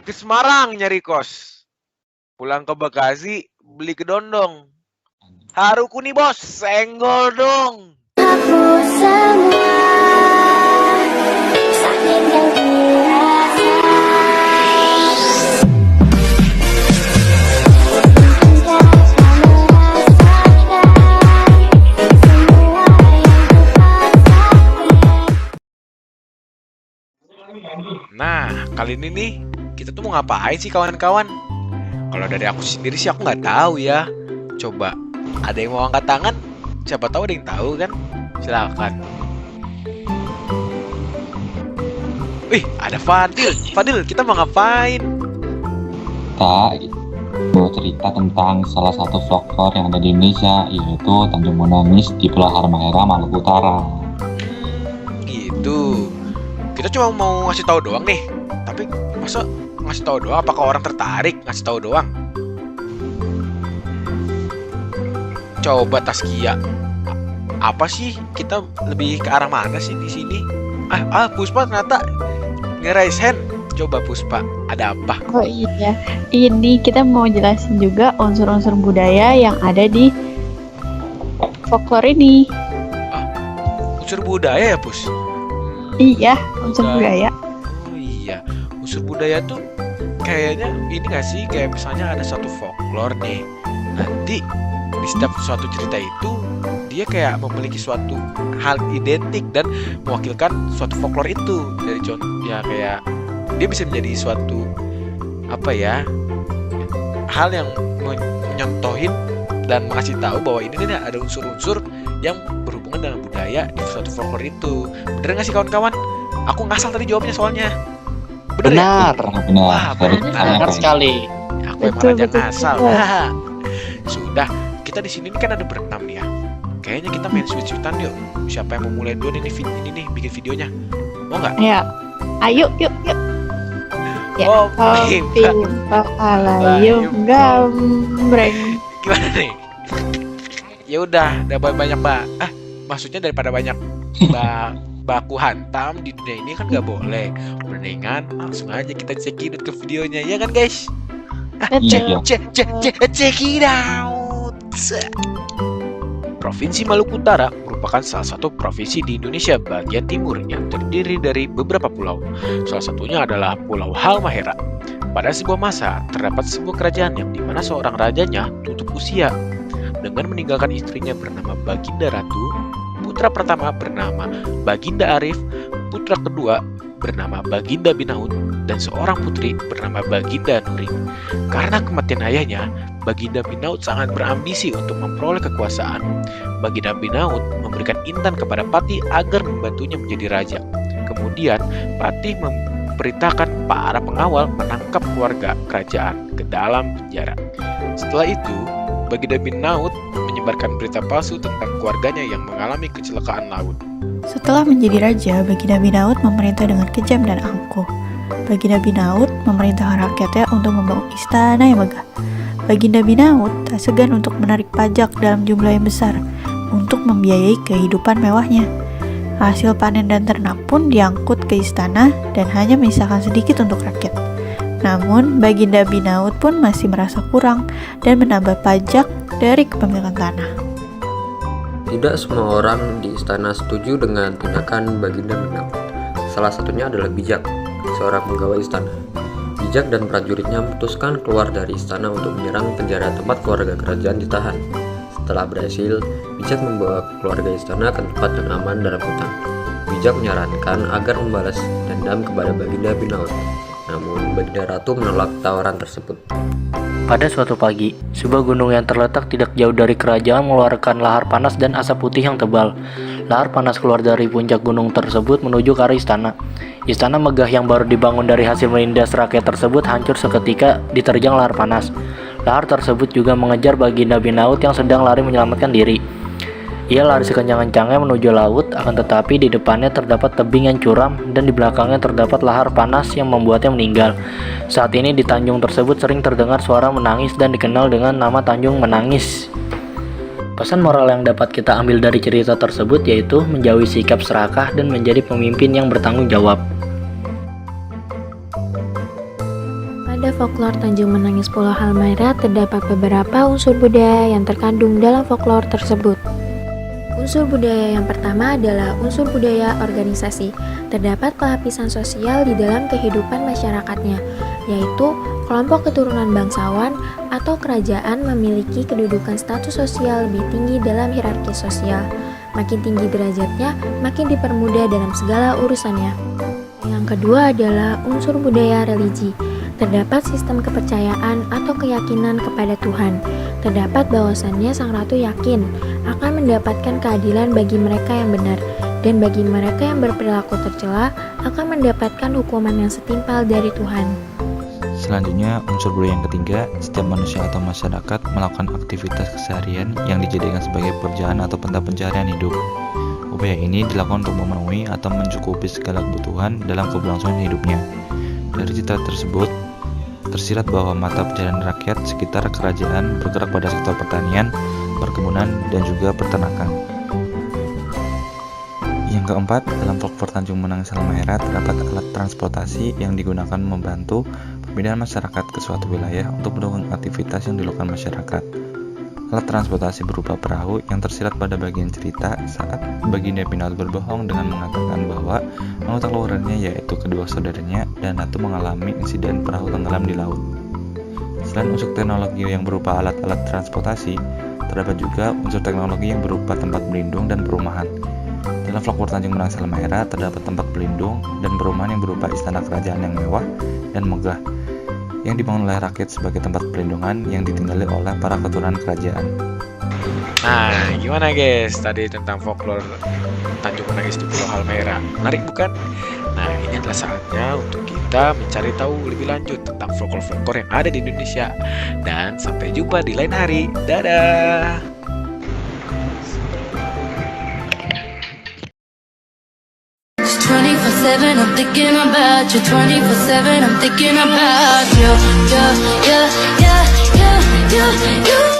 Ke Semarang nyari kos. Pulang ke Bekasi beli kedondong. Haruku nih bos, senggol dong. Aku semua saking yang dirasa. Nah, kali ini nih kita tuh mau ngapain sih kawan-kawan? Kalau dari aku sendiri sih aku nggak tahu ya. Coba ada yang mau angkat tangan? Siapa tahu ada yang tahu kan? Silakan. Wih, ada Fadil. Fadil, kita mau ngapain? Kita mau cerita tentang salah satu folklore yang ada di Indonesia, yaitu Tanjung Monangis di Pulau Halmahera, Maluku Utara. Gitu. Kita cuma mau ngasih tahu doang nih. Tapi masa ngasih tahu doang? Apakah orang tertarik ngasih tahu doang? Coba Taskia. Apa sih kita lebih ke arah mana sih di sini? Puspa ternyata nge-raise hand. Coba Puspa, ada apa? Oh iya, ini kita mau jelasin juga unsur-unsur budaya yang ada di folklore ini. Unsur budaya ya, Pus? Iya, unsur budaya. Oh iya, unsur budaya tuh kayaknya ini gak sih? Kayak misalnya ada satu folklore nih. Nanti di setiap suatu cerita itu dia kayak memiliki suatu hal identik dan mewakilkan suatu folklore itu. Dari contoh ya kayak dia bisa menjadi suatu apa ya, hal yang menyontohin dan mengasih tahu bahwa ini nih ada unsur-unsur yang berhubungan dengan budaya di suatu folklore itu. Bener nggak sih kawan-kawan? Aku ngasal tadi jawabnya soalnya. Benar. Wah, Benar sekali. Aku emang raja ngasal. Sudah, kita di sini kan ada berenam nih ya. Kayaknya kita main switch-switchan yuk. Siapa yang mau mulai dulu ini nih bikin videonya? Mau nggak? Ya, ayo, yuk. Ya, Oh, alayum gambreng. Gimana nih? Ya udah banyak maksudnya daripada banyak baku hantam di dunia ini kan nggak boleh. Mendingan langsung aja kita cekidot ke videonya, ya kan guys? Check it out. Provinsi Maluku Utara merupakan salah satu provinsi di Indonesia bagian timur yang terdiri dari beberapa pulau. Salah satunya adalah Pulau Halmahera. Pada sebuah masa, terdapat sebuah kerajaan yang dimana seorang rajanya tutup usia. Dengan meninggalkan istrinya bernama Baginda Ratu, putra pertama bernama Baginda Arif, putra kedua bernama Baginda Binaut, dan seorang putri bernama Baginda Nuring. Karena kematian ayahnya, Baginda Binaut sangat berambisi untuk memperoleh kekuasaan. Baginda Binaut memberikan intan kepada Patih agar membantunya menjadi raja. Kemudian, Patih memerintahkan para pengawal menangkap keluarga kerajaan ke dalam penjara. Setelah itu, Baginda Binaut menyebarkan berita palsu tentang keluarganya yang mengalami kecelakaan laut. Setelah menjadi raja, Baginda Binaut memerintah dengan kejam dan angkuh. Baginda Binaut memerintahkan rakyatnya untuk membangun istana yang megah. Baginda Binaut tak segan untuk menarik pajak dalam jumlah yang besar untuk membiayai kehidupan mewahnya. Hasil panen dan ternak pun diangkut ke istana dan hanya menyisakan sedikit untuk rakyat. Namun, Baginda Binaut pun masih merasa kurang dan menambah pajak dari kepemilikan tanah. Tidak semua orang di istana setuju dengan tindakan Baginda Binaut. Salah satunya adalah Bijak, seorang pegawai istana. Bijak dan prajuritnya memutuskan keluar dari istana untuk menyerang penjara tempat keluarga kerajaan ditahan. Setelah berhasil, Bijak membawa keluarga istana ke tempat yang aman dalam hutan. Bijak menyarankan agar membalas dendam kepada Baginda Binaut. Namun, Baginda Ratu menolak tawaran tersebut. Pada suatu pagi, sebuah gunung yang terletak tidak jauh dari kerajaan mengeluarkan lahar panas dan asap putih yang tebal. Lahar panas keluar dari puncak gunung tersebut menuju ke arah istana. Istana megah yang baru dibangun dari hasil menindas rakyat tersebut hancur seketika diterjang lahar panas. Lahar tersebut juga mengejar Baginda Binaut yang sedang lari menyelamatkan diri. Ia lari sekencang-kencangnya menuju laut, akan tetapi di depannya terdapat tebing yang curam dan di belakangnya terdapat lahar panas yang membuatnya meninggal. Saat ini di Tanjung tersebut sering terdengar suara menangis dan dikenal dengan nama Tanjung Menangis. Pesan moral yang dapat kita ambil dari cerita tersebut yaitu menjauhi sikap serakah dan menjadi pemimpin yang bertanggung jawab. Pada folklore Tanjung Menangis Pulau Halmahera terdapat beberapa unsur budaya yang terkandung dalam folklore tersebut. Unsur budaya yang pertama adalah unsur budaya organisasi. Terdapat pelapisan sosial di dalam kehidupan masyarakatnya, yaitu kelompok keturunan bangsawan atau kerajaan memiliki kedudukan status sosial lebih tinggi dalam hierarki sosial. Makin tinggi derajatnya, makin dipermudah dalam segala urusannya. Yang kedua adalah unsur budaya religi. Terdapat sistem kepercayaan atau keyakinan kepada Tuhan. Terdapat bahwasannya sang ratu yakin akan mendapatkan keadilan bagi mereka yang benar, dan bagi mereka yang berperilaku tercela akan mendapatkan hukuman yang setimpal dari Tuhan. Selanjutnya, unsur budaya yang ketiga, setiap manusia atau masyarakat melakukan aktivitas keseharian yang dijadikan sebagai pekerjaan atau mata pencaharian hidup. Upaya ini dilakukan untuk memenuhi atau mencukupi segala kebutuhan dalam keberlangsungan hidupnya. Dari cita tersebut, tersirat bahwa mata pencaharian rakyat sekitar kerajaan bergerak pada sektor pertanian, perkebunan, dan juga peternakan. Yang keempat, dalam folklore Tanjung Menangis Halmahera terdapat alat transportasi yang digunakan membantu pemindahan masyarakat ke suatu wilayah untuk mendukung aktivitas yang dilakukan masyarakat. Alat transportasi berupa perahu yang tersirat pada bagian cerita saat Baginda Binaut berbohong dengan mengatakan bahwa anggota keluarganya yaitu kedua saudaranya dan Ratu mengalami insiden perahu tenggelam di laut. Selain unsur teknologi yang berupa alat-alat transportasi, terdapat juga unsur teknologi yang berupa tempat berlindung dan perumahan. Dalam folklore Tanjung Menangis Halmahera terdapat tempat berlindung dan perumahan yang berupa istana kerajaan yang mewah dan megah, yang dibangun oleh rakyat sebagai tempat perlindungan yang ditinggali oleh para keturunan kerajaan. Nah, gimana guys tadi tentang folklore Tanjung Menangis di Pulau Halmahera? Menarik bukan? Nah, ini adalah saatnya untuk kita mencari tahu lebih lanjut tentang folklore-folklore yang ada di Indonesia. Dan sampai jumpa di lain hari. Dadah! 24/7, I'm thinking about you. 24/7, I'm thinking about you. You.